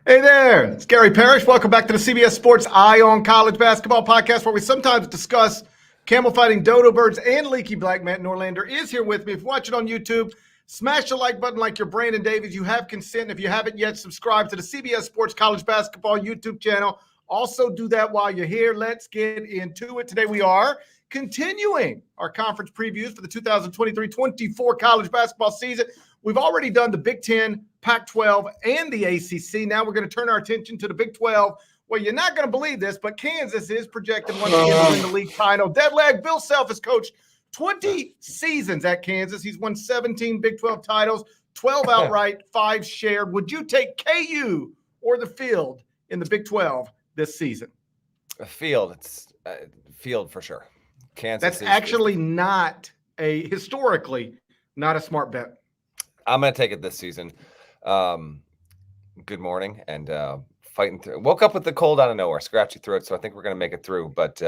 Hey there, it's Gary Parrish. Welcome back to the CBS Sports Eye on College Basketball podcast, where we sometimes discuss camel fighting, dodo birds, and leaky black. Matt Norlander is here with me. If you're watching on YouTube, smash the like button like you're Brandon Davies. You have consent. If you haven't yet, subscribe to the CBS Sports College Basketball YouTube channel. Also do that while you're here. Let's get into it. Today we are continuing our conference previews for the 2023-24 college basketball season. We've already done the Big Ten, Pac-12, and the ACC. Now we're going to turn our attention to the Big 12. Well, you're not going to believe this, but Kansas is projected once again to win the league title. Deadleg Bill Self has coached 20 seasons at Kansas. He's won 17 Big 12 titles, 12 outright, 5 shared. Would you take KU or the field in the Big 12 this season? A field. It's field for sure. Kansas. That's actually historically not a smart bet. I'm going to take it this season. Good morning and fighting through. Woke up with the cold out of nowhere, scratchy throat, so I think we're going to make it through. But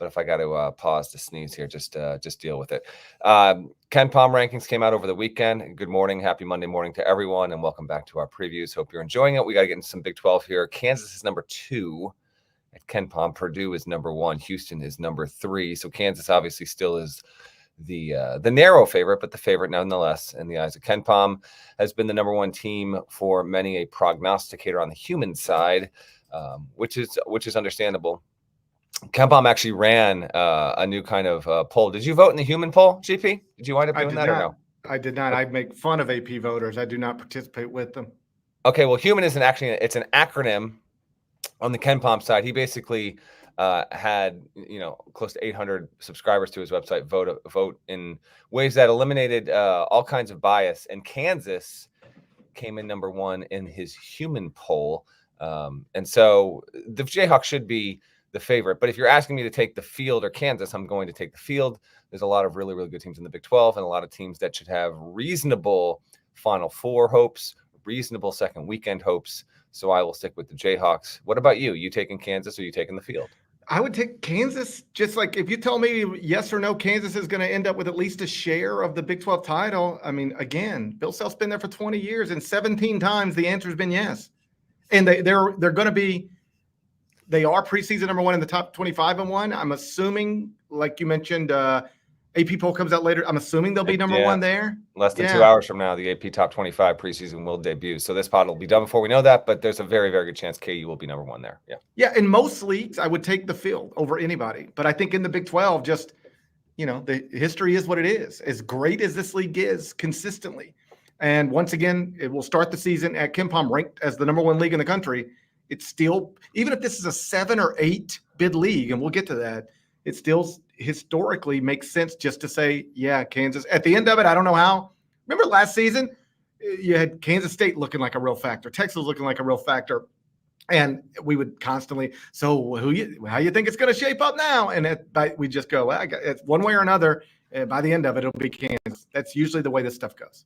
if I got to pause to sneeze here, just deal with it. Ken Palm rankings came out over the weekend. Good morning, happy Monday morning to everyone, and welcome back to our previews. Hope you're enjoying it. We got to get into some Big 12 here. Kansas is number 2 at Ken Palm. Purdue is number 1. Houston is number 3. So Kansas obviously still is the narrow favorite, but the favorite nonetheless in the eyes of Ken Palm. Has been the number 1 team for many a prognosticator on the human side, which is understandable. Ken Palm actually ran a new kind of poll. Did you vote in the human poll, GP? Did you wind up doing that or no? I did not. I make fun of AP voters. I do not participate with them. Okay, well, human isn't actually, it's an acronym on the Ken Palm side. He basically had close to 800 subscribers to his website vote in ways that eliminated all kinds of bias, and Kansas came in number 1 in his human poll, and so the Jayhawks should be the favorite. But if you're asking me to take the field or Kansas, I'm going to take the field. There's a lot of really, really good teams in the Big 12 and a lot of teams that should have reasonable Final Four hopes, reasonable second weekend hopes. So I will stick with the Jayhawks. What about you? You taking Kansas or you taking the field? I would take Kansas. Just like if you tell me yes or no, Kansas is going to end up with at least a share of the Big 12 title. I mean, again, Bill Self's been there for 20 years, and 17 times the answer has been yes. And they're going to be. They are preseason number 1 in the top 25 and 1. I'm assuming, like you mentioned, AP poll comes out later. I'm assuming they'll be number 1 there. Less than 2 hours from now, the AP top 25 preseason will debut. So this pod will be done before we know that, but there's a very, very good chance KU will be number 1 there. Yeah. In most leagues, I would take the field over anybody. But I think in the Big 12, just, the history is what it is. As great as this league is consistently. And once again, it will start the season at Ken Palm ranked as the number 1 league in the country. It's still, even if this is a 7 or 8 bid league, and we'll get to that, it still historically makes sense just to say, yeah, Kansas. At the end of it, I don't know how. Remember last season, you had Kansas State looking like a real factor, Texas looking like a real factor, and we would constantly, so how you think it's going to shape up now? And we just go, well, it's one way or another. By the end of it, it'll be Kansas. That's usually the way this stuff goes.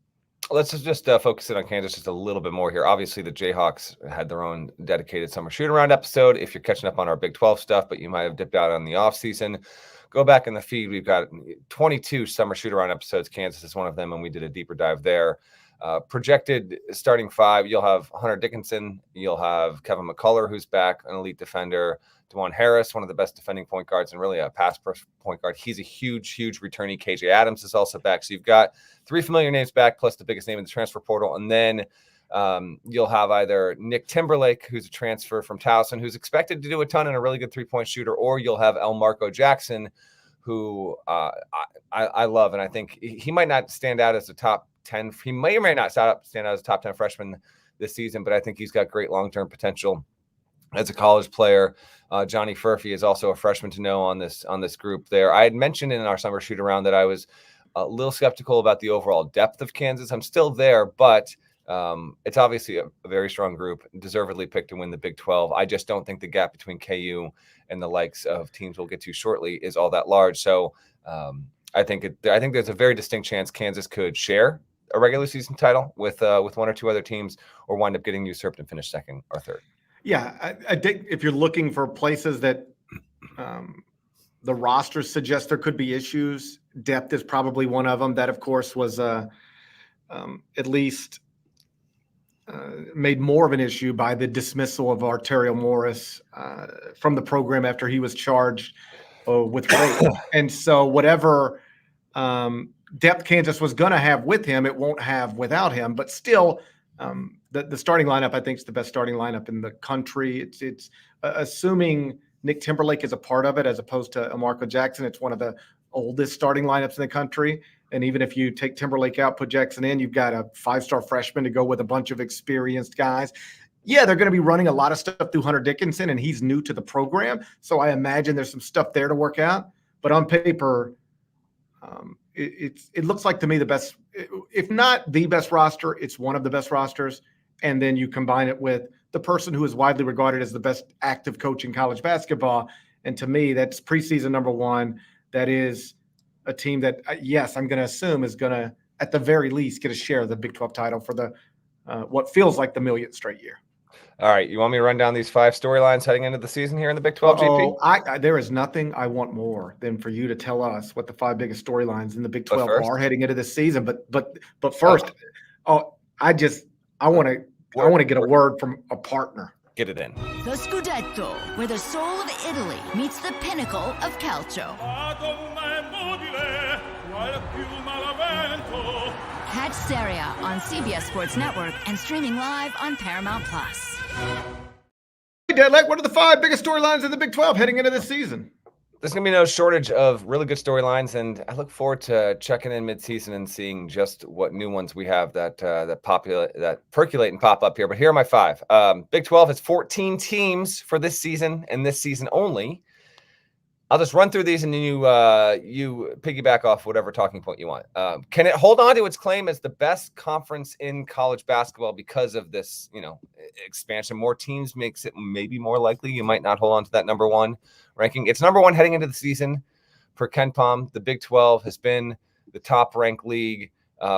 Let's just focus in on Kansas just a little bit more here. Obviously, the Jayhawks had their own dedicated summer shoot-around episode. If you're catching up on our Big 12 stuff, but you might have dipped out on the offseason, go back in the feed. We've got 22 summer shoot-around episodes. Kansas is one of them, and we did a deeper dive there. Projected starting 5, you'll have Hunter Dickinson. You'll have Kevin McCullough, who's back, an elite defender. DeJuan Harris, one of the best defending point guards and really a pass point guard. He's a huge, huge returnee. KJ Adams is also back. So you've got 3 familiar names back, plus the biggest name in the transfer portal. And then you'll have either Nick Timberlake, who's a transfer from Towson, who's expected to do a ton and a really good 3-point shooter, or you'll have El Marco Jackson, who I love. And I think he might not stand out as a top 10. He may or may not stand out as a top 10 freshman this season, but I think he's got great long-term potential as a college player. Johnny Furphy is also a freshman to know on this group there. I had mentioned in our summer shoot around that I was a little skeptical about the overall depth of Kansas. I'm still there, but it's obviously a very strong group, deservedly picked to win the Big 12. I just don't think the gap between KU and the likes of teams we'll get to shortly is all that large. So I think there's a very distinct chance Kansas could share a regular season title with 1 or 2 other teams, or wind up getting usurped and finish 2nd or 3rd. Yeah, I think if you're looking for places that the rosters suggest there could be issues, depth is probably one of them. That, of course, was at least made more of an issue by the dismissal of Arterial Morris from the program after he was charged with rape. And so whatever depth Kansas was going to have with him, it won't have without him. But still, the starting lineup, I think, is the best starting lineup in the country. It's assuming Nick Timberlake is a part of it as opposed to Marco Jackson. It's one of the oldest starting lineups in the country. And even if you take Timberlake out, put Jackson in, you've got a 5-star freshman to go with a bunch of experienced guys. Yeah, they're going to be running a lot of stuff through Hunter Dickinson, and he's new to the program. So I imagine there's some stuff there to work out. But on paper, it looks like to me the best, if not the best roster, it's one of the best rosters. And then you combine it with the person who is widely regarded as the best active coach in college basketball. And to me, that's preseason number one. That is a team that, yes, I'm going to assume is going to, at the very least, get a share of the Big 12 title for the what feels like the millionth straight year. All right, you want me to run down these 5 storylines heading into the season here in the Big 12 GP? There is nothing I want more than for you to tell us what the 5 biggest storylines in the Big 12 are heading into this season. But first, I want to get a word from a partner. Get it in. The Scudetto, where the soul of Italy meets the pinnacle of calcio. Catch Serie A on CBS Sports Network and streaming live on Paramount+. Hey, Deadlight, what are the 5 biggest storylines in the Big 12 heading into this season? There's going to be no shortage of really good storylines, and I look forward to checking in midseason and seeing just what new ones we have that percolate and pop up here. But here are my 5. Big 12 has 14 teams for this season and this season only. I'll just run through these, and then you piggyback off whatever talking point you want. Can it hold on to its claim as the best conference in college basketball because of this, expansion? More teams makes it maybe more likely you might not hold on to that number 1 ranking. It's number 1 heading into the season per KenPom. The Big 12 has been the top-ranked league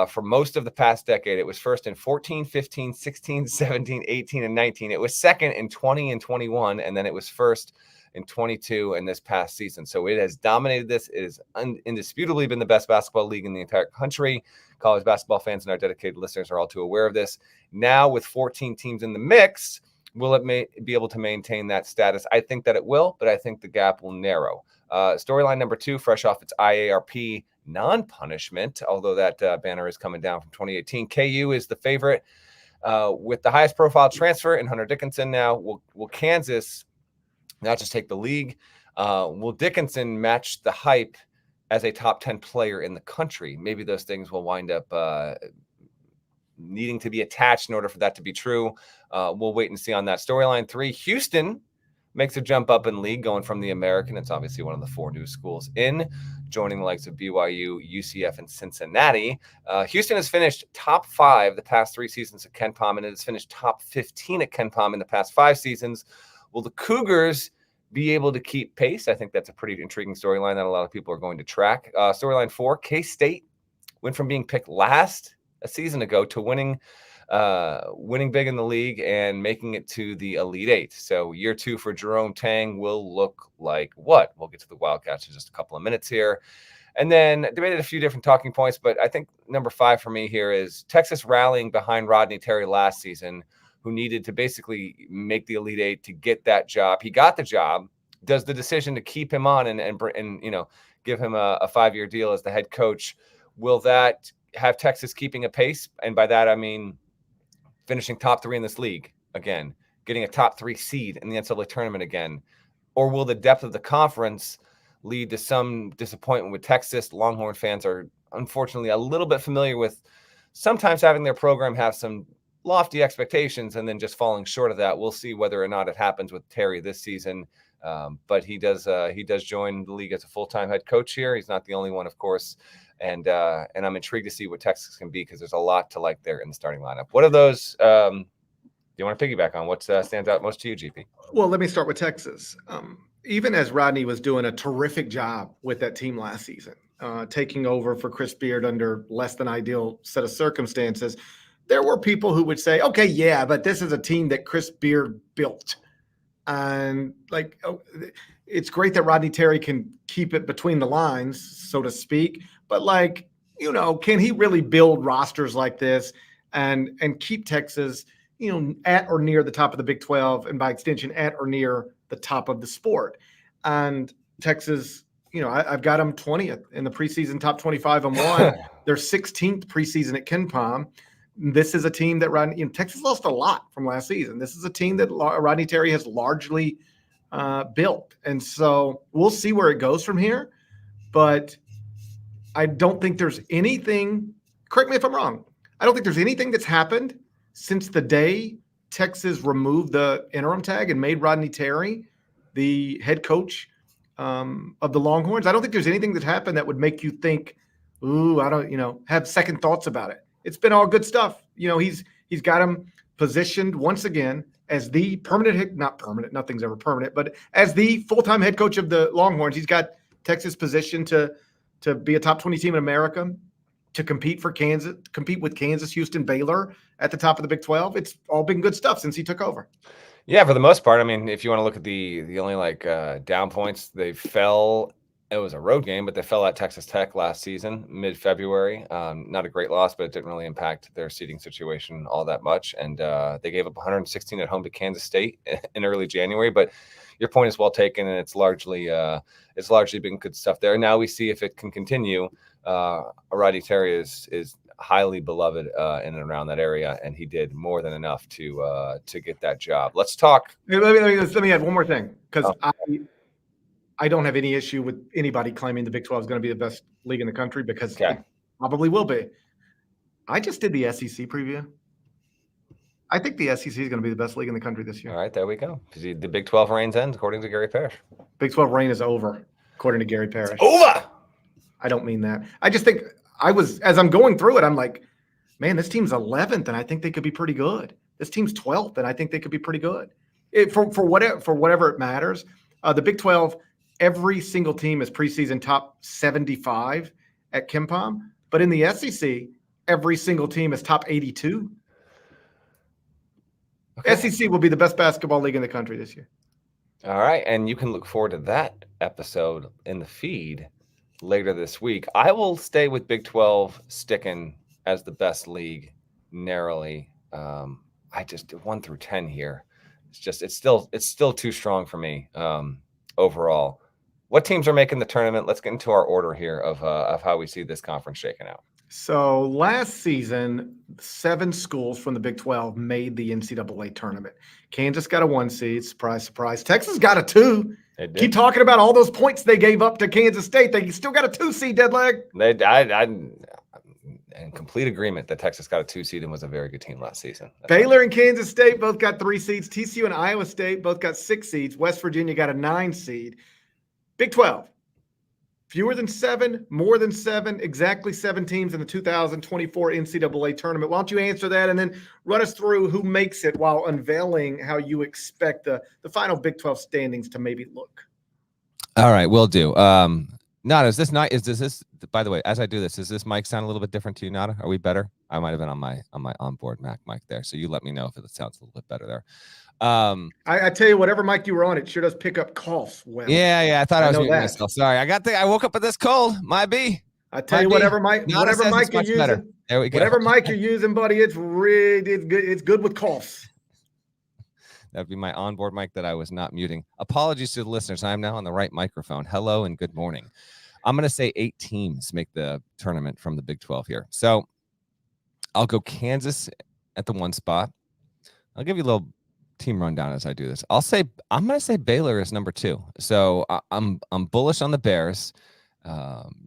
for most of the past decade. It was first in 14, 15, 16, 17, 18, and 19. It was second in 20 and 21, and then it was first in 22 and this past season. So it has dominated this. It has indisputably been the best basketball league in the entire country. College basketball fans and our dedicated listeners are all too aware of this. Now with 14 teams in the mix, will it be able to maintain that status? I think that it will, but I think the gap will narrow. Storyline number 2, fresh off its IARP non-punishment, although that banner is coming down from 2018. KU is the favorite with the highest profile transfer in Hunter Dickinson now. Will Kansas not just take the league? Will Dickinson match the hype as a top 10 player in the country? Maybe those things will wind up needing to be attached in order for that to be true. We'll wait and see on that. Storyline 3, Houston makes a jump up in league, going from the American. It's obviously one of the 4 new schools in, joining the likes of BYU, UCF, and Cincinnati. Houston has finished top 5 the past 3 seasons at KenPom, and it has finished top 15 at KenPom in the past 5 seasons. Will the Cougars be able to keep pace? I think that's a pretty intriguing storyline that a lot of people are going to track. Storyline 4, K-State went from being picked last a season ago to winning big in the league and making it to the Elite 8. So year 2 for Jerome Tang will look like what? We'll get to the Wildcats in just a couple of minutes here. And then debated a few different talking points, but I think number 5 for me here is Texas rallying behind Rodney Terry last season, who needed to basically make the Elite 8 to get that job. He got the job. Does the decision to keep him on and give him a 5-year deal as the head coach, will that have Texas keeping a pace? And by that, I mean finishing top 3 in this league again, getting a top 3 seed in the NCAA tournament again? Or will the depth of the conference lead to some disappointment with Texas? Longhorn fans are unfortunately a little bit familiar with sometimes having their program have some lofty expectations and then just falling short of that. We'll see whether or not it happens with Terry this season. But he does join the league as a full-time head coach here. He's not the only one, of course. And I'm intrigued to see what Texas can be, because there's a lot to like there in the starting lineup. What are those do you want to piggyback on? What stands out most to you, GP? Well, let me start with Texas. Even as Rodney was doing a terrific job with that team last season, taking over for Chris Beard under less than ideal set of circumstances, there were people who would say, okay, yeah, but this is a team that Chris Beard built. And it's great that Rodney Terry can keep it between the lines, so to speak. But can he really build rosters like this and keep Texas at or near the top of the Big 12, and by extension, at or near the top of the sport. And Texas, I've got them 20th in the preseason top 25 and one. They're 16th preseason at KenPom. This is a team that Texas lost a lot from last season. This is a team that Rodney Terry has largely built. And so we'll see where it goes from here. But I don't think there's anything, correct me if I'm wrong, I don't think there's anything that's happened since the day Texas removed the interim tag and made Rodney Terry the head coach of the Longhorns. I don't think there's anything that happened that would make you think, ooh, I don't, have second thoughts about it. It's been all good stuff. He's got him positioned once again as the not permanent, nothing's ever permanent, but as the full-time head coach of the Longhorns. He's got Texas positioned to be a top 20 team in America, to compete with Kansas, Houston, Baylor at the top of the Big 12. It's all been good stuff since he took over. Yeah, for the most part. I mean, if you want to look at the only down points, they fell. It was a road game, but they fell at Texas Tech last season, mid-February. Not a great loss, but it didn't really impact their seeding situation all that much. And they gave up 116 at home to Kansas State in early January. But your point is well taken, and it's largely been good stuff there. Now we see if it can continue. Rodney Terry is highly beloved in and around that area, and he did more than enough to get that job. Let's talk. Let me add one more thing, because I don't have any issue with anybody claiming the Big 12 is going to be the best league in the country, because it probably will be. I just did the SEC preview. I think the SEC is going to be the best league in the country this year. All right, there we go. The Big 12 reigns ends, according to Gary Parrish. Big 12 reign is over, according to Gary Parrish. It's over! I don't mean that. I just think as I'm going through it, I'm like, man, this team's 11th, and I think they could be pretty good. This team's 12th, and I think they could be pretty good. For whatever it matters. The Big 12, every single team is preseason top 75 at KenPom, but in the SEC, every single team is top 82. Okay. SEC will be the best basketball league in the country this year. All right, and you can look forward to that episode in the feed later this week. I will stay with Big 12 sticking as the best league narrowly. I just 1 through 10 here. It's still too strong for me overall. What teams are making the tournament? Let's get into our order here of how we see this conference shaking out. So last season, 7 schools from the Big 12 made the NCAA tournament. Kansas got a 1 seed. Surprise, surprise. Texas got a 2. Keep talking about all those points they gave up to Kansas State. They still got a 2 seed, dead leg. In complete agreement that Texas got a 2 seed and was a very good team last season. Baylor and Kansas State both got 3 seeds. TCU and Iowa State both got 6 seeds. West Virginia got a 9 seed. Big 12. Fewer than 7, more than 7, exactly 7 teams in the 2024 NCAA tournament. Why don't you answer that and then run us through who makes it while unveiling how you expect the final Big 12 standings to maybe look? All right, will do. Nada, is this, by the way, as I do this, does this mic sound a little bit different to you, Nada? Are we better? I might have been on my onboard Mac mic there. So you let me know if it sounds a little bit better there. I tell you, whatever mic you were on, it sure does pick up coughs well. Yeah. I thought I was muting myself. Sorry. I woke up with this cold. I tell you, whatever mic you're using, better. There we go. Whatever mic you're using, buddy, it's good. It's good with coughs. That'd be my onboard mic that I was not muting. Apologies to the listeners. I'm now on the right microphone. Hello and good morning. I'm going to say 8 teams make the tournament from the Big 12 here. So I'll go Kansas at the 1 spot. I'll give you a little team rundown as I do this. I'm going to say Baylor is number 2. So I'm bullish on the Bears.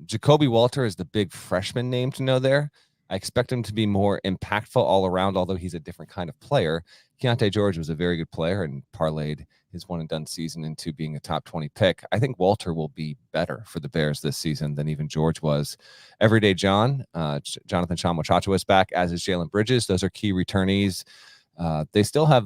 Jacoby Walter is the big freshman name to know there. I expect him to be more impactful all around, although he's a different kind of player. Keontae George was a very good player and parlayed his one-and-done season into being a top 20 pick. I think Walter will be better for the Bears this season than even George was. Everyday John, Jonathan Chamochacho is back, as is Jalen Bridges. Those are key returnees. They still have,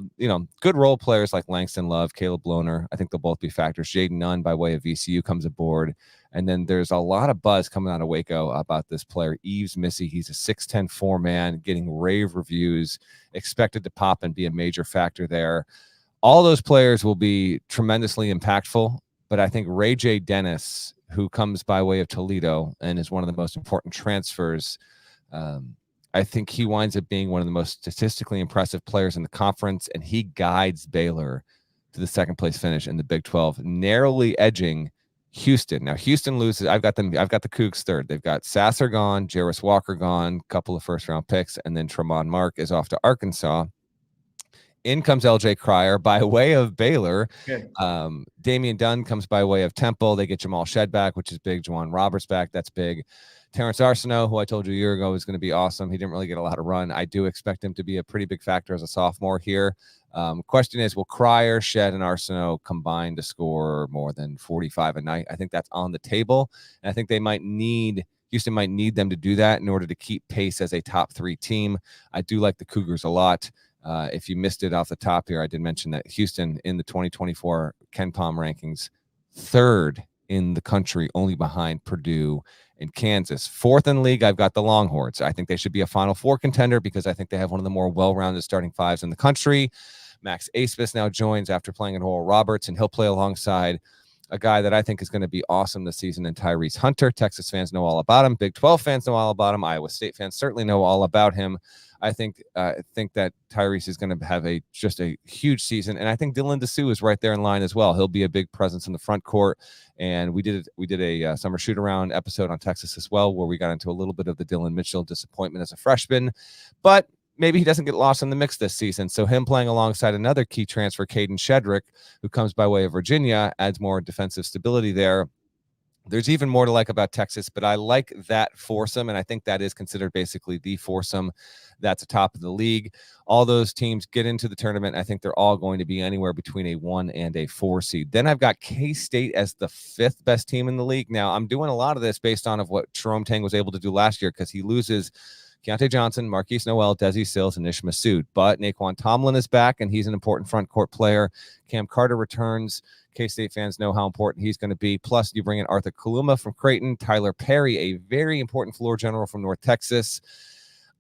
good role players like Langston Love, Caleb Lohner. I think they'll both be factors. Jaden Nunn by way of VCU comes aboard. And then there's a lot of buzz coming out of Waco about this player, Eves Missy. He's a 6'10" 4-man, getting rave reviews, expected to pop and be a major factor there. All those players will be tremendously impactful, but I think Ray J. Dennis, who comes by way of Toledo and is one of the most important transfers I think he winds up being one of the most statistically impressive players in the conference, and he guides Baylor to the second place finish in the Big 12, narrowly edging Houston. Now, Houston loses. I've got the Cougs third. They've got Sasser gone, Jarris Walker gone, couple of first-round picks, and then Tremont Mark is off to Arkansas. In comes LJ Cryer by way of Baylor. Okay. Damian Dunn comes by way of Temple. They get Jamal Shed back, which is big. Juwan Roberts back. That's big. Terrence Arsenault, who I told you a year ago was going to be awesome. He didn't really get a lot of run. I do expect him to be a pretty big factor as a sophomore here. Question is, will Cryer, Shed, and Arsenault combine to score more than 45 a night? I think that's on the table. And I think Houston might need them to do that in order to keep pace as a top 3 team. I do like the Cougars a lot. If you missed it off the top here, I did mention that Houston in the 2024 Ken Pom rankings, 3rd in the country, only behind Purdue and Kansas. 4th in league, I've got the Longhorns. I think they should be a Final Four contender because I think they have one of the more well-rounded starting 5s in the country. Max Asmus now joins after playing at Oral Roberts, and he'll play alongside a guy that I think is going to be awesome this season in Tyrese Hunter. Texas fans know all about him. Big 12 fans know all about him. Iowa State fans certainly know all about him. I think that Tyrese is going to have just a huge season, and I think Dylan Dessou is right there in line as well. He'll be a big presence in the front court, and we did a summer shoot-around episode on Texas as well, where we got into a little bit of the Dylan Mitchell disappointment as a freshman, but maybe he doesn't get lost in the mix this season. So him playing alongside another key transfer, Caden Shedrick, who comes by way of Virginia, adds more defensive stability there. There's even more to like about Texas, but I like that foursome, and I think that is considered basically the foursome that's atop of the league. All those teams get into the tournament. I think they're all going to be anywhere between a 1 and a 4 seed. Then I've got K-State as the 5th best team in the league. Now, I'm doing a lot of this based on of what Jerome Tang was able to do last year because he loses Keontae Johnson, Marquise Noel, Desi Sills, and Ish Massoud. But Naquan Tomlin is back, and he's an important front court player. Cam Carter returns. K-State fans know how important he's going to be. Plus, you bring in Arthur Kaluma from Creighton, Tyler Perry, a very important floor general from North Texas.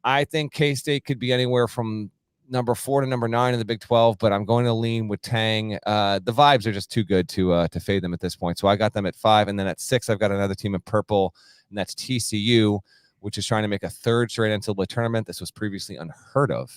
I think K-State could be anywhere from number 4 to number 9 in the Big 12, but I'm going to lean with Tang. The vibes are just too good to fade them at this point. So I got them at 5, and then at 6, I've got another team in purple, and that's TCU, which is trying to make a 3rd straight NCAA tournament. This was previously unheard of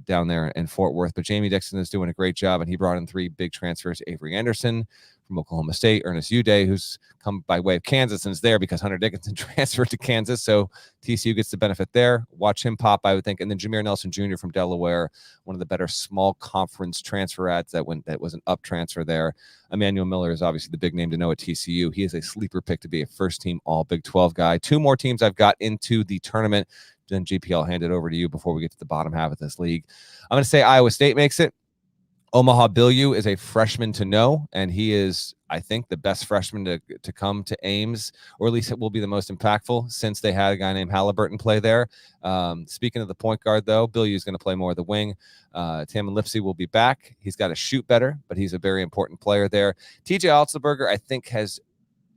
down there in Fort Worth. But Jamie Dixon is doing a great job, and he brought in 3 big transfers. Avery Anderson from Oklahoma State, Ernest Uday, who's come by way of Kansas and is there because Hunter Dickinson transferred to Kansas. So TCU gets the benefit there. Watch him pop, I would think. And then Jameer Nelson Jr. from Delaware, one of the better small conference transfer ads that was an up transfer there. Emmanuel Miller is obviously the big name to know at TCU. He is a sleeper pick to be a first-team all Big 12 guy. 2 more teams I've got into the tournament. Then GP, I'll hand it over to you before we get to the bottom half of this league. I'm going to say Iowa State makes it. Omaha Billieu is a freshman to know, and he is, I think, the best freshman to come to Ames, or at least it will be the most impactful since they had a guy named Halliburton play there. Speaking of the point guard, though, Billieu is going to play more of the wing. Tamin Lipsey will be back. He's got to shoot better, but he's a very important player there. TJ Otzelberger, I think, has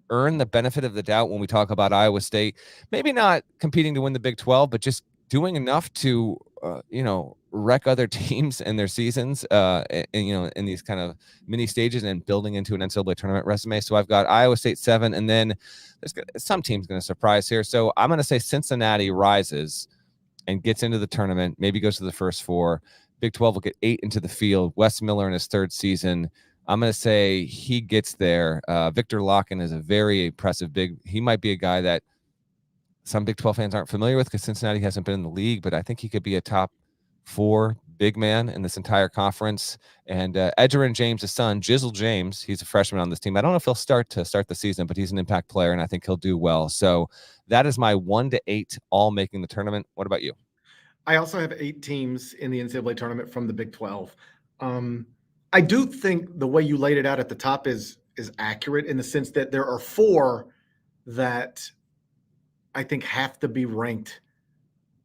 earned the benefit of the doubt when we talk about Iowa State. Maybe not competing to win the Big 12, but just doing enough to, wreck other teams and their seasons, in these kind of mini stages and building into an NCAA tournament resume. So I've got Iowa State 7, and then there's some team's going to surprise here. So I'm going to say Cincinnati rises and gets into the tournament, maybe goes to the first 4. Big 12 will get 8 into the field. Wes Miller in his 3rd season. I'm going to say he gets there. Victor Locken is a very impressive big. He might be a guy that some Big 12 fans aren't familiar with because Cincinnati hasn't been in the league, but I think he could be a top 4 big man in this entire conference. And Edgerrin James' son, Jizzle James, he's a freshman on this team. I don't know if he'll start the season, but he's an impact player, and I think he'll do well. So that is my 1 to 8 all making the tournament. What about you? I also have 8 teams in the NCAA tournament from the Big 12. I do think the way you laid it out at the top is accurate in the sense that there are 4 that I think have to be ranked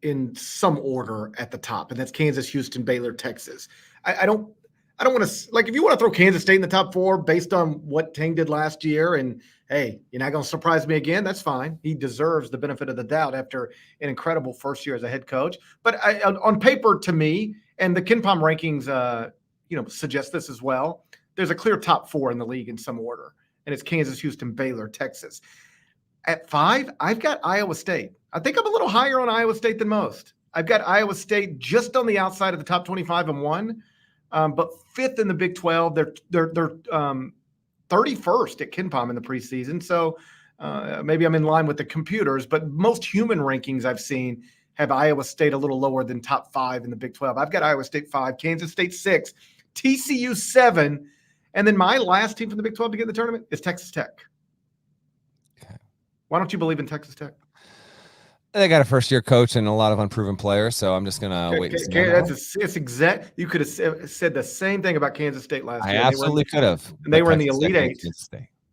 in some order at the top, and that's Kansas, Houston, Baylor, Texas. I don't want to, like, if you want to throw Kansas State in the top 4 based on what Tang did last year, and hey, you're not going to surprise me again, that's fine. He deserves the benefit of the doubt after an incredible first year as a head coach. But on paper, to me, and the Ken Pom rankings, suggest this as well, there's a clear top 4 in the league in some order, and it's Kansas, Houston, Baylor, Texas. At 5, I've got Iowa State. I think I'm a little higher on Iowa State than most. I've got Iowa State just on the outside of the top 25 and 1, but 5th in the Big 12. They're 31st at KenPom in the preseason. So maybe I'm in line with the computers, but most human rankings I've seen have Iowa State a little lower than top 5 in the Big 12. I've got Iowa State 5, Kansas State 6, TCU 7, and then my last team from the Big 12 to get in the tournament is Texas Tech. Okay. Why don't you believe in Texas Tech? They got a first-year coach and a lot of unproven players, so I'm just gonna wait and see. It's exact. You could have said the same thing about Kansas State last year. I absolutely could have. And they were in the Elite Eight.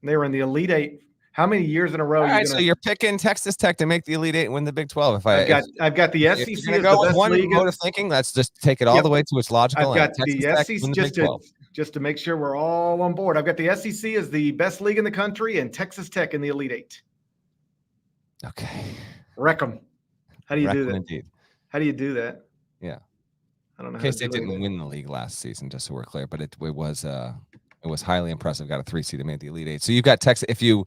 They were in the Elite Eight. How many years in a row? All right, so you're picking Texas Tech to make the Elite Eight and win the Big 12. I've got the SEC as the best one league. mode of thinking. Let's just take it all the way to its logical. I've got the SEC just to make sure we're all on board. I've got the SEC as the best league in the country and Texas Tech in the Elite Eight. Okay. Wreck them. How do you do that? Indeed. How do you do that? Yeah. I don't know. K-State didn't win the league last season, just so we're clear, but it was highly impressive. Got a 3 seed and made the Elite Eight. So you've got Texas. If you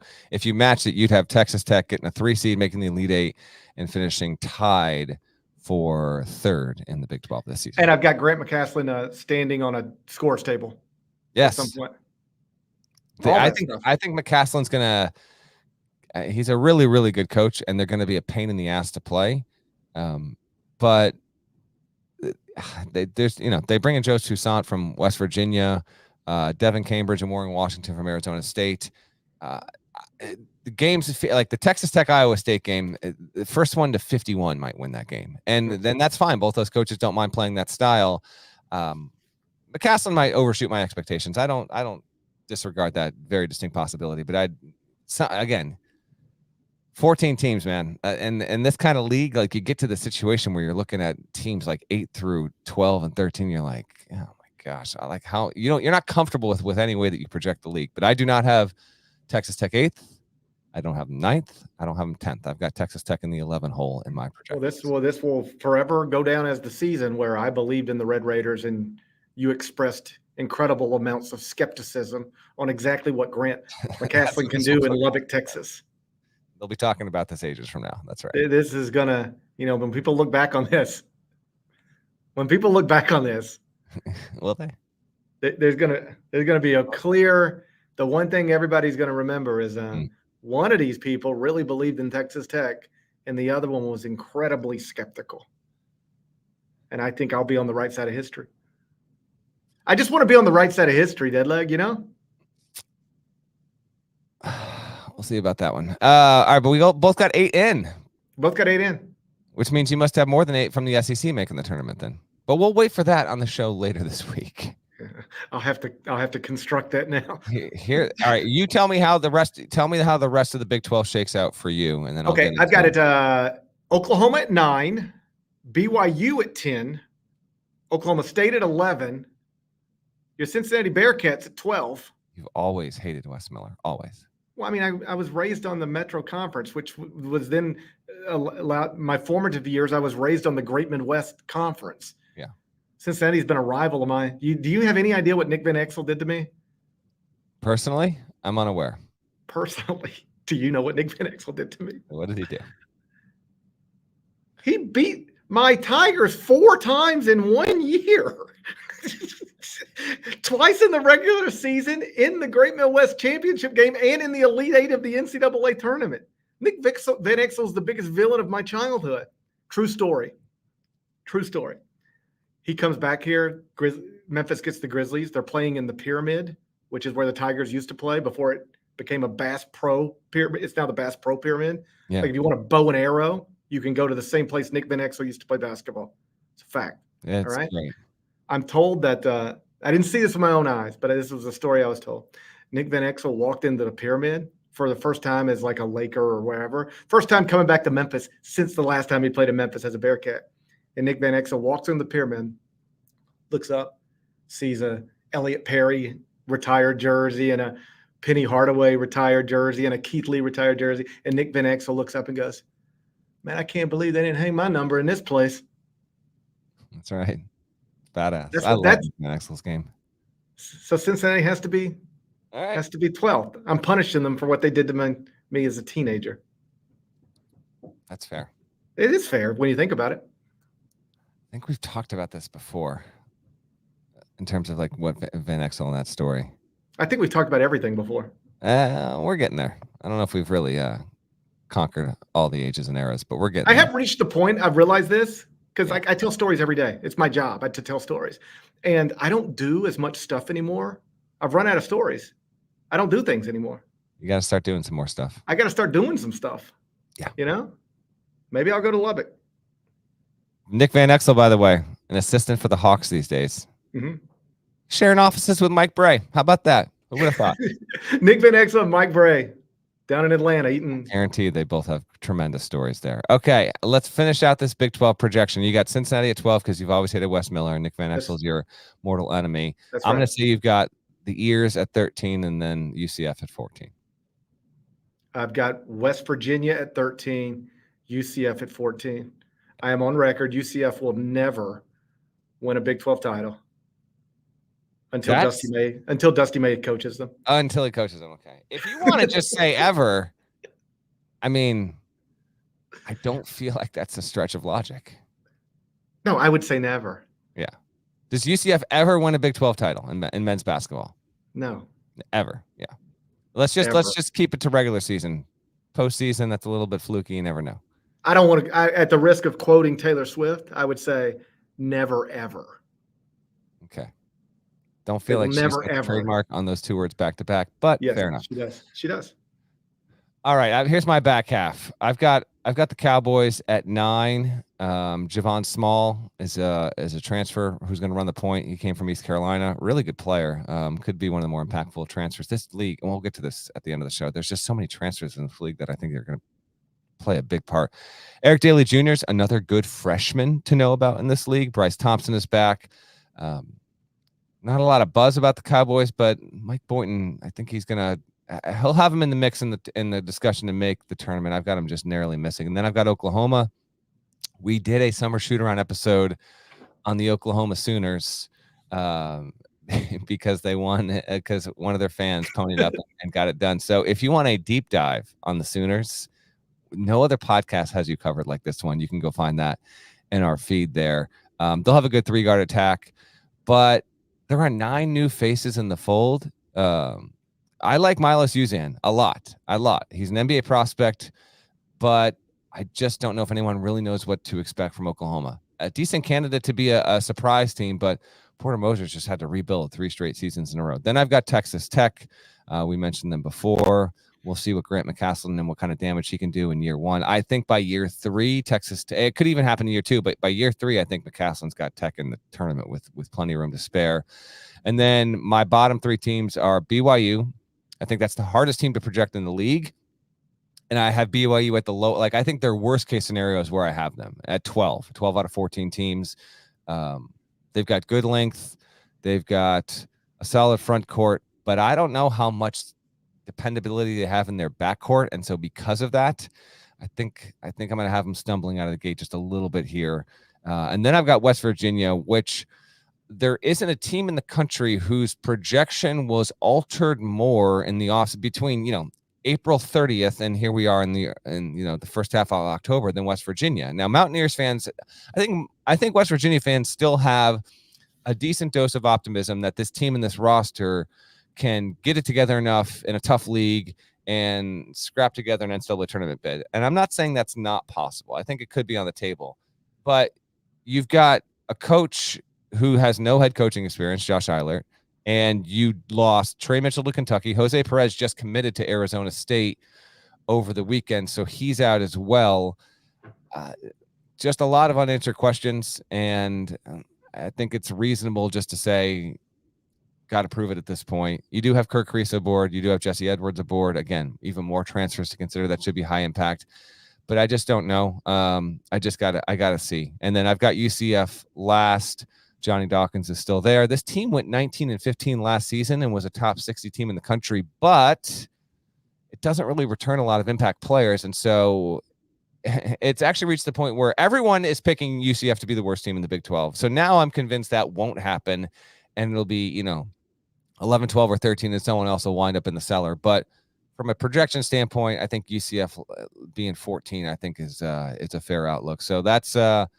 matched it, you'd have Texas Tech getting a 3 seed, making the Elite Eight, and finishing tied for 3rd in the Big 12 this season. And I've got Grant McCaslin standing on a scores table. Yes. At some point. I think McCaslin's gonna. He's a really, really good coach, and they're going to be a pain in the ass to play. But they bring in Joe Toussaint from West Virginia, Devin Cambridge and Warren Washington from Arizona State. The games like the Texas Tech Iowa State game, the first one to 51 might win that game, and then that's fine. Both those coaches don't mind playing that style. McCaslin might overshoot my expectations. I don't disregard that very distinct possibility, but again. 14 teams, man. And this kind of league, like you get to the situation where you're looking at teams like 8 through 12 and 13. You're like, oh my gosh, I like how you're not comfortable with any way that you project the league. But I do not have Texas Tech 8th. I don't have them 9th. I don't have them 10th. I've got Texas Tech in the 11 hole in my projection. Well, this will forever go down as the season where I believed in the Red Raiders and you expressed incredible amounts of skepticism on exactly what Grant McCaslin can do in Lubbock, Texas. They'll be talking about this ages from now. That's right. This is gonna, when people look back on this, will they? There's gonna be a clear. The one thing everybody's gonna remember is one of these people really believed in Texas Tech, and the other one was incredibly skeptical. And I think I'll be on the right side of history. I just want to be on the right side of history, Deadleg. We'll see about that one. All right, but we both got 8 in. Both got 8 in. Which means you must have more than 8 from the SEC making the tournament then. But we'll wait for that on the show later this week. I'll have to construct that now. Here, all right. You tell me how the rest of the Big 12 shakes out for you, and then I've got it. Oklahoma at 9, BYU at 10, Oklahoma State at 11, your Cincinnati Bearcats at 12. You've always hated Wes Miller, always. Well, I mean, I was raised on the Metro Conference, which was then my formative years. I was raised on the Great Midwest Conference. Yeah. Cincinnati's been a rival of mine. Do you have any idea what Nick Van Exel did to me? Personally, I'm unaware. Personally, do you know what Nick Van Exel did to me? What did he do? He beat my Tigers 4 times in 1 year. Twice in the regular season, in the Great Midwest Championship game, and in the Elite Eight of the NCAA tournament. Nick Van Exel is the biggest villain of my childhood. True story. He comes back here. Memphis gets the Grizzlies. They're playing in the Pyramid, which is where the Tigers used to play before it became a Bass Pro Pyramid. It's now the Bass Pro Pyramid. Yeah. Like if you want a bow and arrow, you can go to the same place Nick Van Exel used to play basketball. It's a fact. Yeah, all right. Great. I'm told that I didn't see this with my own eyes, but this was a story I was told. Nick Van Exel walked into the Pyramid for the first time as like a Laker or wherever. First time coming back to Memphis since the last time he played in Memphis as a Bearcat. And Nick Van Exel walks in the Pyramid, looks up, sees a Elliot Perry retired jersey and a Penny Hardaway retired jersey and a Keith Lee retired jersey. And Nick Van Exel looks up and goes, "Man, I can't believe they didn't hang my number in this place." That's right. Badass. I love Van Exel's game. So Cincinnati has to be 12th. I'm punishing them for what they did to me as a teenager. That's fair. It is fair when you think about it. I think we've talked about this before in terms of like what Van Exel in that story. I think we've talked about everything before. We're getting there. I don't know if we've really conquered all the ages and eras, but we're getting I there. have reached the point, I've realized this, because I tell stories every day. It's my job to tell stories. And I don't do as much stuff anymore. I've run out of stories. I don't do things anymore. You got to start doing some more stuff. I got to start doing some stuff. Yeah. You know? Maybe I'll go to Lubbock. Nick Van Exel, by the way, an assistant for the Hawks these days. Mm-hmm. Sharing offices with Mike Bray. How about that? Who would have thought? Nick Van Exel and Mike Bray down in Atlanta eating. Guaranteed they both have tremendous stories there. Okay, let's finish out this Big 12 projection. You got Cincinnati at 12 because you've always hated Wes Miller, and Nick Van Exel is your mortal enemy. I'm going to say you've got the Ears at 13 and then UCF at 14. I've got West Virginia at 13, UCF at 14. I am on record. UCF will never win a Big 12 title until Dusty May coaches them. Until he coaches them, okay. If you want to just say ever, I mean, I don't feel like that's a stretch of logic. No, I would say never. Yeah. Does UCF ever win a Big 12 title in men's basketball? No. Ever. Yeah. Let's just keep it to regular season. Postseason, that's a little bit fluky. You never know. I don't want to, at the risk of quoting Taylor Swift, I would say never, ever. Okay. Don't feel like she's got a trademark on those two words back to back, but yes, fair enough. She does. All right. Here's my back half. I've got the Cowboys at 9. Javon Small is a transfer who's going to run the point. He came from East Carolina. Really good player. Could be one of the more impactful transfers. This league, and we'll get to this at the end of the show. There's just so many transfers in the league that I think they're going to play a big part. Eric Daly Jr. is another good freshman to know about in this league. Bryce Thompson is back. Not a lot of buzz about the Cowboys, but Mike Boynton, I think he'll have him in the mix in the discussion to make the tournament. I've got him just narrowly missing. And then I've got Oklahoma. We did a summer shoot-around episode on the Oklahoma Sooners because they won, because one of their fans ponied up and got it done. So if you want a deep dive on the Sooners, no other podcast has you covered like this one. You can go find that in our feed there. They'll have a good 3-guard attack, but there are 9 new faces in the fold. I like Milos Uzan a lot. He's an NBA prospect, but I just don't know if anyone really knows what to expect from Oklahoma. A decent candidate to be a surprise team, but Porter Moser's just had to rebuild 3 straight seasons in a row. Then I've got Texas Tech. We mentioned them before. We'll see what Grant McCaslin and what kind of damage he can do in year 1. I think by year 3, it could even happen in year 2, but by year 3, I think McCaslin's got Tech in the tournament with plenty of room to spare. And then my bottom 3 teams are BYU. I think that's the hardest team to project in the league. And I have BYU at the low. Like, I think their worst case scenario is where I have them at 12 out of 14 teams. They've got good length. They've got a solid front court, but I don't know how much dependability they have in their backcourt. And so because of that, I think I'm going to have them stumbling out of the gate just a little bit here. And then I've got West Virginia, which there isn't a team in the country whose projection was altered more in the off between, April 30th and here we are in the first half of October than West Virginia. Now, Mountaineers fans, I think West Virginia fans still have a decent dose of optimism that this team and this roster can get it together enough in a tough league and scrap together an NCAA tournament bid. And I'm not saying that's not possible. I think it could be on the table, but you've got a coach who has no head coaching experience, Josh Eilert, and you lost Trey Mitchell to Kentucky. Jose Perez just committed to Arizona State over the weekend, so he's out as well. Just a lot of unanswered questions, and I think it's reasonable just to say, got to prove it at this point. You do have Kirk Crease aboard. You do have Jesse Edwards aboard. Again, even more transfers to consider. That should be high impact, but I just don't know. I gotta see. And then I've got UCF last. Johnny Dawkins is still there. This team went 19-15 last season and was a top 60 team in the country, but it doesn't really return a lot of impact players. And so it's actually reached the point where everyone is picking UCF to be the worst team in the Big 12. So now I'm convinced that won't happen, and it'll be, 11, 12, or 13, and someone else will wind up in the cellar. But from a projection standpoint, I think UCF being 14, I think is a fair outlook. So that's a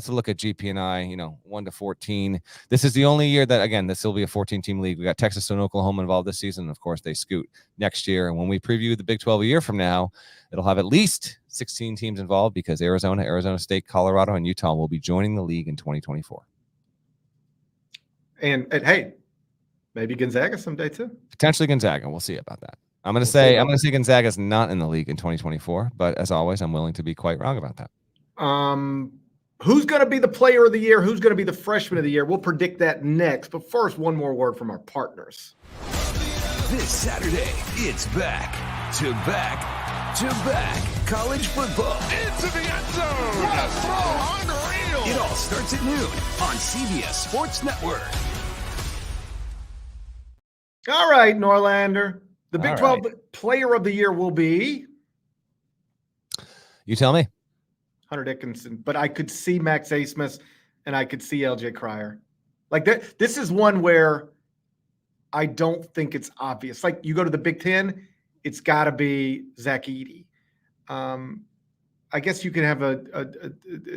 look at GP and I, 1 to 14. This is the only year that, again, this will be a 14-team league. We got Texas and Oklahoma involved this season. Of course, they scoot next year. And when we preview the Big 12 a year from now, it'll have at least 16 teams involved because Arizona, Arizona State, Colorado, and Utah will be joining the league in 2024. And hey, maybe Gonzaga someday too. Potentially Gonzaga. We'll see about that. I'm going to say Gonzaga's not in the league in 2024, but as always, I'm willing to be quite wrong about that. Who's going to be the player of the year? Who's going to be the freshman of the year? We'll predict that next. But first, one more word from our partners. This Saturday, it's back to back college football. Into the end zone. What a throw, unreal. It all starts at noon on CBS Sports Network. All right, Norlander. The Big 12 player of the year will be? You tell me. Hunter Dickinson. But I could see Max Asmus and I could see LJ Cryer. Like that. This is one where I don't think it's obvious. Like you go to the Big 10, it's got to be Zach Edey. I guess you can have a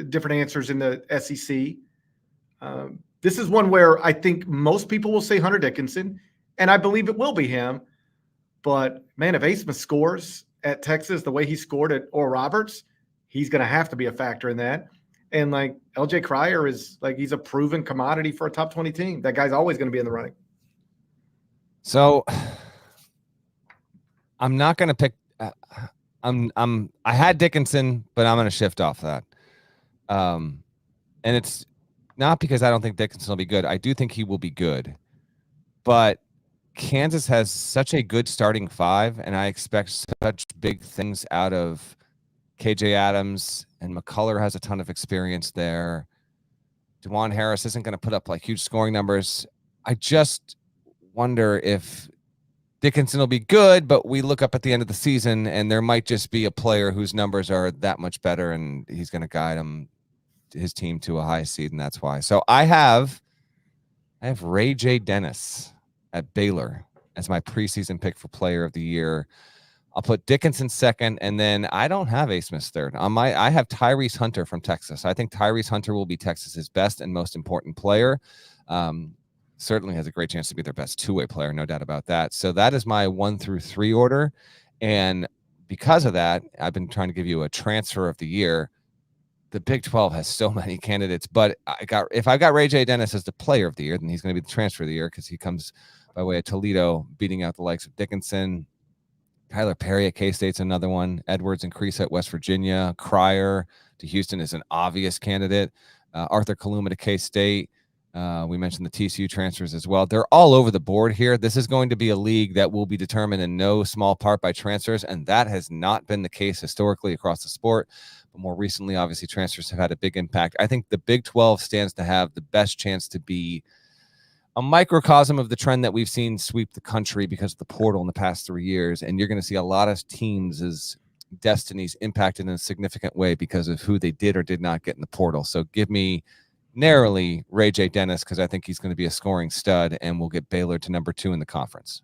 different answers in the SEC. This is one where I think most people will say Hunter Dickinson, and I believe it will be him. But, man, if Asmus scores at Texas the way he scored at Oral Roberts, he's going to have to be a factor in that. And, like, LJ Cryer is, like, he's a proven commodity for a top 20 team. That guy's always going to be in the running. So I'm not going to pick I had Dickinson, but I'm going to shift off that. And it's not because I don't think Dickinson will be good. I do think he will be good. But Kansas has such a good starting five, and I expect such big things out of KJ Adams, and McCullough has a ton of experience there. DeJuan Harris isn't going to put up like huge scoring numbers. I just wonder if Dickinson will be good, but we look up at the end of the season and there might just be a player whose numbers are that much better and he's going to guide his team to a high seed, and that's why. So I have Ray J. Dennis at Baylor as my preseason pick for player of the year. I'll put Dickinson second, and then I don't have Asmus third. I have Tyrese Hunter from Texas. I think Tyrese Hunter will be Texas's best and most important player. Certainly has a great chance to be their best two-way player, no doubt about that. So that is my 1 through 3 order. And because of that, I've been trying to give you a transfer of the year. The Big 12 has so many candidates, but if I got Ray J. Dennis as the player of the year, then he's going to be the transfer of the year because he comes by way of Toledo, beating out the likes of Dickinson. Tyler Perry at K-State's another one. Edwards and Crease at West Virginia. Cryer to Houston is an obvious candidate. Arthur Kaluma to K-State. We mentioned the TCU transfers as well. They're all over the board here. This is going to be a league that will be determined in no small part by transfers, and that has not been the case historically across the sport. But more recently, obviously, transfers have had a big impact. I think the Big 12 stands to have the best chance to be a microcosm of the trend that we've seen sweep the country because of the portal in the past 3 years, and you're going to see a lot of teams' destinies impacted in a significant way because of who they did or did not get in the portal. So give me narrowly Ray J. Dennis because I think he's going to be a scoring stud and will get Baylor to number 2 in the conference.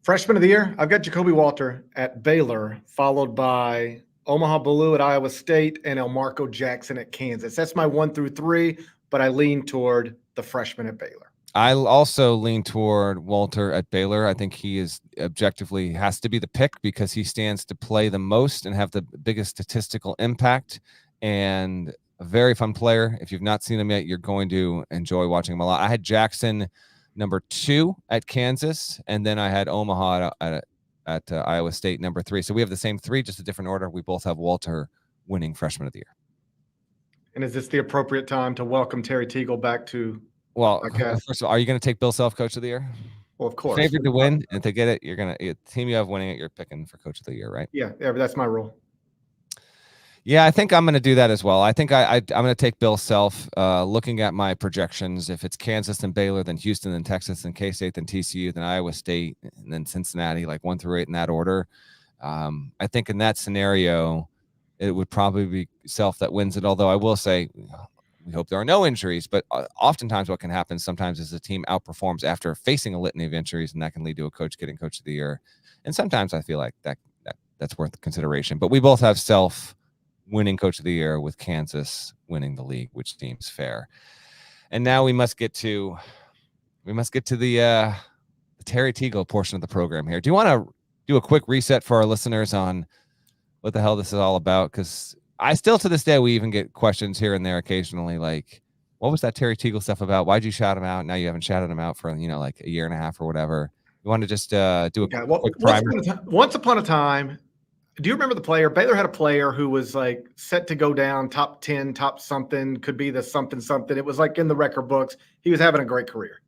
Freshman of the year, I've got Jacoby Walter at Baylor, followed by Omaha Ballou at Iowa State and Elmarco Jackson at Kansas. That's my 1 through 3, but I lean toward the freshman at Baylor. I'll also lean toward Walter at Baylor. I think he is objectively has to be the pick because he stands to play the most and have the biggest statistical impact, and a very fun player. If you've not seen him yet, you're going to enjoy watching him a lot. I had Jackson number 2 at Kansas, and then I had Omaha at Iowa State number 3. So we have the same 3, just a different order. We both have Walter winning freshman of the year. And is this the appropriate time to welcome Terry Teagle back to? Well, first of all, are you going to take Bill Self Coach of the Year? Well, of course. Favored to win, and to get it, you're going to team you have winning it. You're picking for Coach of the Year, right? Yeah, that's my rule. Yeah, I think I'm going to do that as well. I think I'm going to take Bill Self. Looking at my projections, if it's Kansas and Baylor, then Houston, then Texas, then K-State, then TCU, then Iowa State, and then Cincinnati, like 1 through 8 in that order. I think in that scenario, it would probably be Self that wins it. Although I will say, We hope there are no injuries, but oftentimes what can happen sometimes is the team outperforms after facing a litany of injuries, and that can lead to a coach getting coach of the year. And sometimes I feel like that's worth consideration. But we both have winning coach of the year with Kansas winning the league, which seems fair. And now we must get to the Terry Teagle portion of the program here. Do you want to do a quick reset for our listeners on what the hell this is all about? Because I still, to this day, we even get questions here and there occasionally, like, what was that Terry Teagle stuff about? Why'd you shout him out? Now you haven't shouted him out for, like a year and a half or whatever. You want to just do a quick primer? Once upon a time, do you remember the player? Baylor had a player who was like set to go down top 10, top something, could be the something. It was like in the record books. He was having a great career.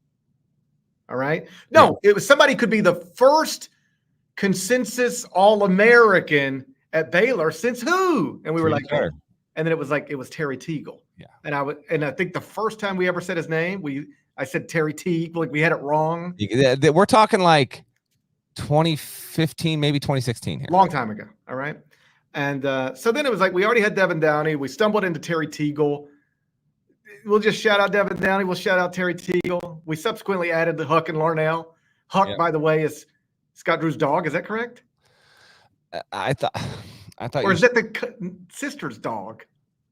All right. No, It was somebody could be the first consensus All-American at Baylor since who? And we were like, and then it was Terry Teagle. Yeah. And I think the first time we ever said his name, I said Terry Teagle, like we had it wrong. We're talking like 2015, maybe 2016 here. Long time ago. All right. And so then it was like we already had Devin Downey. We stumbled into Terry Teagle. We'll just shout out Devin Downey. We'll shout out Terry Teagle. We subsequently added the Huck and Larnell. Huck, by the way, is Scott Drew's dog. Is that correct? I thought. Or is that the sister's dog?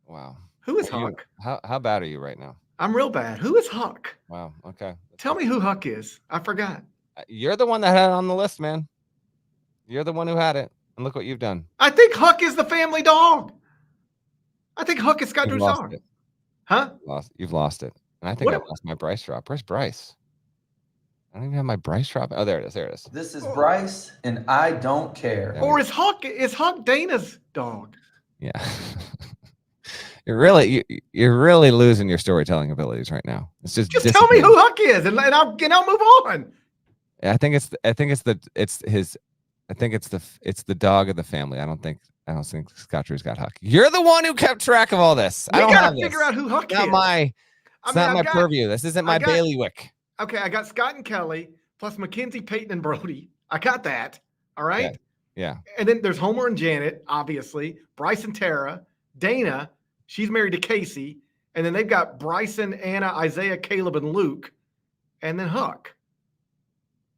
Wow. Who is Huck? How bad are you right now? I'm real bad. Who is Huck? Wow. Okay. Tell me who Huck is. I forgot. You're the one that had it on the list, man. You're the one who had it. And look what you've done. I think Huck is the family dog. I think Huck is Scott Drew's dog. It. Huh? You've lost it. And I think I lost my Bryce drop. Where's Bryce? I don't even have my Bryce drop. Oh, there it is. This is Bryce, and I don't care. Or is Huck Dana's dog? Yeah. You're really losing your storytelling abilities right now. It's just tell me who Huck is, and I'll move on. I think it's the dog of the family. I don't think Scott Drew's got Huck. You're the one who kept track of all this. I don't have to figure out who Huck is. It's not my purview. This isn't my bailiwick. Okay, I got Scott and Kelly plus Mackenzie, Peyton, and Brody. I got that. All right. Yeah. And then there's Homer and Janet, obviously. Bryce and Tara. Dana. She's married to Casey. And then they've got Bryson, Anna, Isaiah, Caleb, and Luke. And then Huck.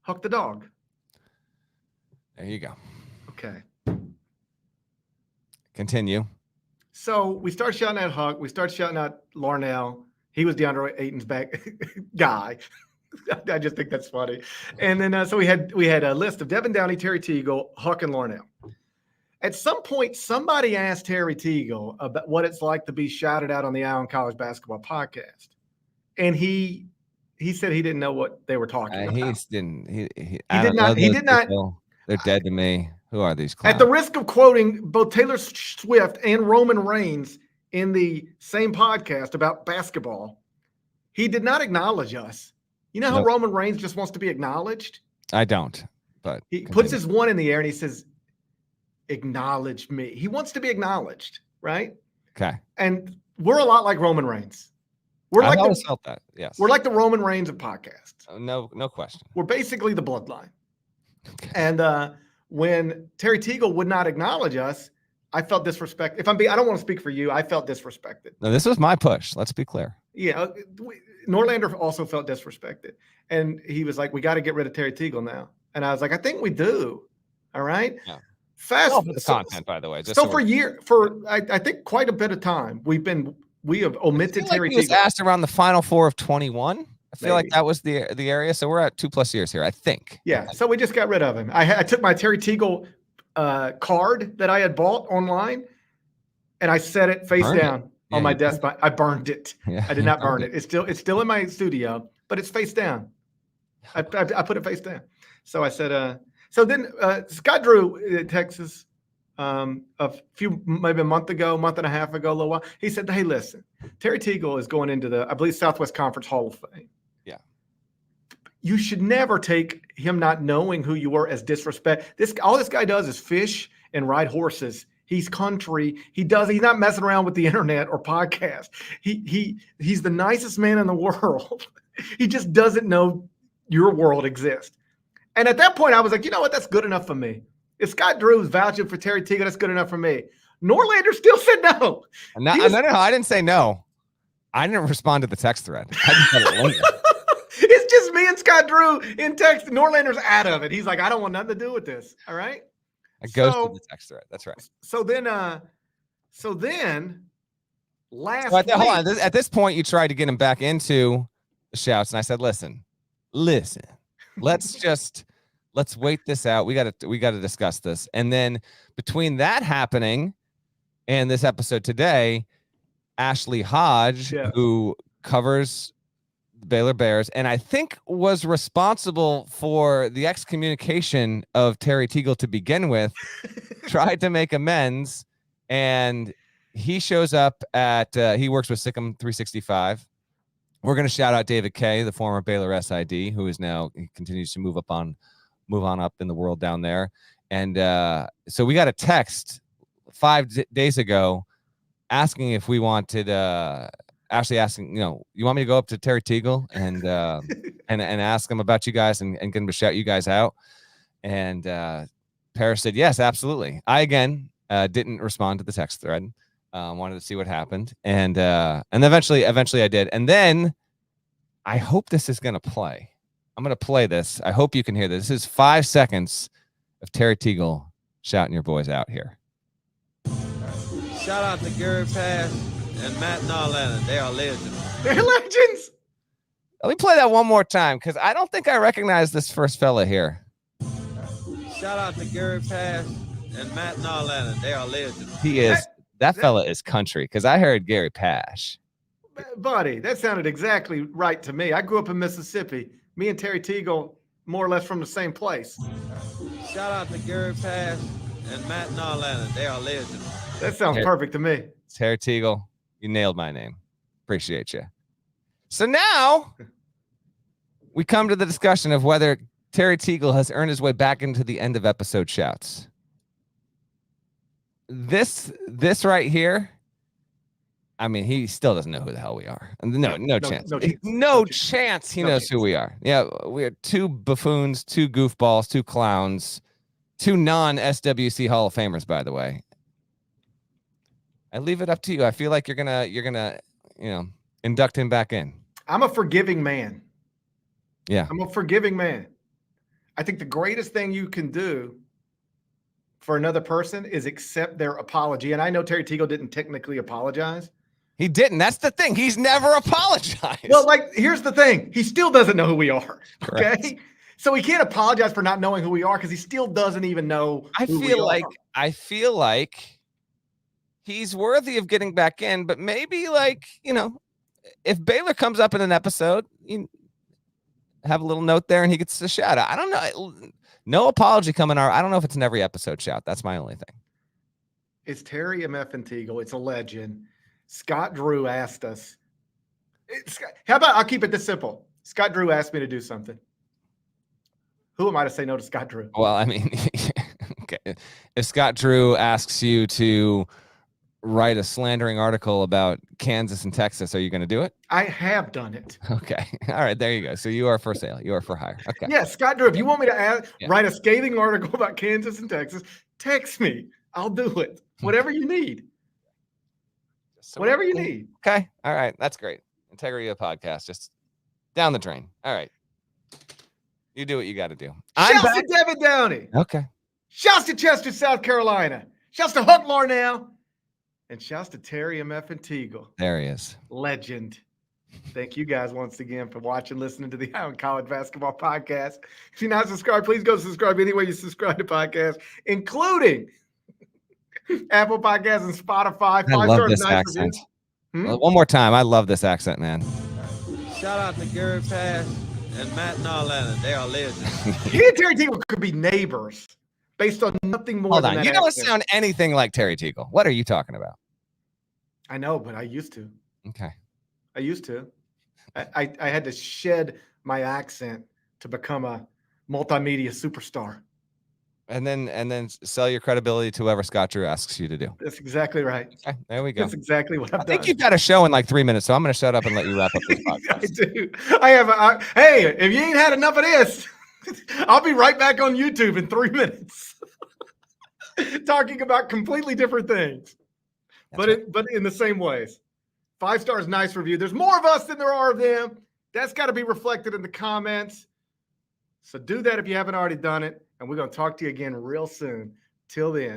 Huck the dog. There you go. Okay. Continue. So we start shouting at Huck. We start shouting at Larnell. He was DeAndre Ayton's back guy. I just think that's funny. And then so we had a list of Devin Downey, Terry Teagle, Huck, and Larnell. At some point, somebody asked Terry Teagle about what it's like to be shouted out on the Eye on College Basketball podcast, and he said he didn't know what they were talking about. He did not. They're dead to me. Who are these clowns? At the risk of quoting both Taylor Swift and Roman Reigns in the same podcast about basketball, he did not acknowledge us. You know how Roman Reigns just wants to be acknowledged? I don't, but he puts his one in the air and he says, acknowledge me. He wants to be acknowledged, right? Okay. And we're a lot like Roman Reigns. I've always felt that, yes. We're like the Roman Reigns of podcasts. No question. We're basically the bloodline. Okay. And when Terry Teagle would not acknowledge us, I felt disrespected. I don't want to speak for you. I felt disrespected. No, this was my push. Let's be clear. Yeah. Norlander also felt disrespected. And he was like, we got to get rid of Terry Teagle now. And I was like, I think we do. All right. Yeah. For the content, by the way. I think quite a bit of time, we have omitted Terry Teagle. He was asked around the Final Four of 21. I feel like that was the area. So we're at 2+ years here, I think. Yeah. So we just got rid of him. I took my Terry Teagle card that I had bought online, and I set it face down on my desk. I burned it. Yeah, I did not burn it. It's still in my studio, but it's face down. I put it face down. So I said, so then Scott Drew in Texas, maybe a month and a half ago, a little while, he said, hey, listen, Terry Teagle is going into I believe, Southwest Conference Hall of Fame. Yeah. You should never take him not knowing who you were as disrespect. All this guy does is fish and ride horses. He's country. He's not messing around with the internet or podcast. He's the nicest man in the world. He just doesn't know your world exists. And at that point, I was like, you know what? That's good enough for me. If Scott Drew is vouching for Terry Teagle, that's good enough for me. Norlander still said no. No, I didn't say no. I didn't respond to the text thread. I just got it later. It's just me and Scott Drew in text. Norlander's out of it. He's like, I don't want nothing to do with this. All right. I ghosted the text thread. That's right. So then last Hold week, on. At this point, you tried to get him back into the shouts, and I said, listen, let's wait this out. We got to discuss this. And then between that happening and this episode today, Ashley Hodge, who covers the Baylor Bears, and I think was responsible for the excommunication of Terry Teagle to begin with, tried to make amends, and he shows up at he works with Sikkim 365. We're going to shout out David Kay, the former Baylor SID, who is now, he continues to move on up in the world down there. And so we got a text 5 days ago asking if we wanted Ashley asking, you want me to go up to Terry Teagle and ask him about you guys and get him to shout you guys out? And Paris said, yes, absolutely. I, again, didn't respond to the text thread. Wanted to see what happened. And eventually I did. And then I hope this is going to play. I'm going to play this. I hope you can hear this. This is 5 seconds of Terry Teagle shouting your boys out here. Shout out to Gary Pass and Matt Norlander. They are legends. They're legends. Let me play that one more time because I don't think I recognize this first fella here. Shout out to Gary Pass and Matt Norlander. They are legends. He is. That fella is country because I heard Gary Pash. Buddy, that sounded exactly right to me. I grew up in Mississippi. Me and Terry Teagle, more or less from the same place. Shout out to Gary Pass and Matt Norlander. They are legends. That sounds perfect to me. Terry Teagle, you nailed my name. Appreciate you. So now we come to the discussion of whether Terry Teagle has earned his way back into the end of episode shouts. This right here, I mean, he still doesn't know who the hell we are. No chance. No chance he knows who we are. Yeah, we're two buffoons, two goofballs, two clowns, two non-SWC Hall of Famers, by the way. I leave it up to you. I feel like you're gonna induct him back in. I'm a forgiving man. Yeah. I'm a forgiving man. I think the greatest thing you can do for another person is accept their apology. And I know Terry Teagle didn't technically apologize. He didn't. That's the thing. He's never apologized. Well, here's the thing. He still doesn't know who we are. Correct. Okay. So he can't apologize for not knowing who we are because he still doesn't even know who we are. I feel like he's worthy of getting back in, but maybe if Baylor comes up in an episode, you have a little note there and he gets a shout out. I don't know. No apology coming out. I don't know if it's an every episode shout. That's my only thing. It's Terry MF and Teagle. It's a legend. Scott Drew asked us. How about I'll keep it this simple. Scott Drew asked me to do something. Who am I to say no to Scott Drew? Well, I mean, okay. If Scott Drew asks you to write a slandering article about Kansas and Texas, are you going to do it? I have done it. Okay. All right. There you go. So you are for sale. You are for hire. Okay. Yeah, Scott Drew, if you want me to write a scathing article about Kansas and Texas, text me. I'll do it. Whatever you need. Whatever you need. Okay. All right. That's great. Integrity of the podcast. Just down the drain. All right. You do what you got to do. Shouts to Devin Downey. Okay. Shouts to Chester, South Carolina. Shouts to Huck Larnell. And shouts to Terry MF and Teagle. There he is. Legend. Thank you guys once again for watching, listening to the Eye on College Basketball Podcast. If you're not subscribed, please go subscribe anywhere you subscribe to podcasts, including Apple Podcasts and Spotify. I love this accent. One more time. I love this accent, man. Shout out to Gary Pass and Matt Norlander. They are legends. He and Terry Teagle could be neighbors based on nothing more than that. You don't sound anything like Terry Teagle. What are you talking about? I know, but I used to. Okay. I used to. I had to shed my accent to become a multimedia superstar. And then sell your credibility to whoever Scott Drew asks you to do. That's exactly right. Okay, there we go. That's exactly what I've done. I think you've got a show in like 3 minutes, so I'm going to shut up and let you wrap up this podcast. I do. I have. Hey, if you ain't had enough of this, I'll be right back on YouTube in 3 minutes, talking about completely different things, but in the same ways. 5 stars, nice review. There's more of us than there are of them. That's got to be reflected in the comments. So do that if you haven't already done it. And we're going to talk to you again real soon. Till then.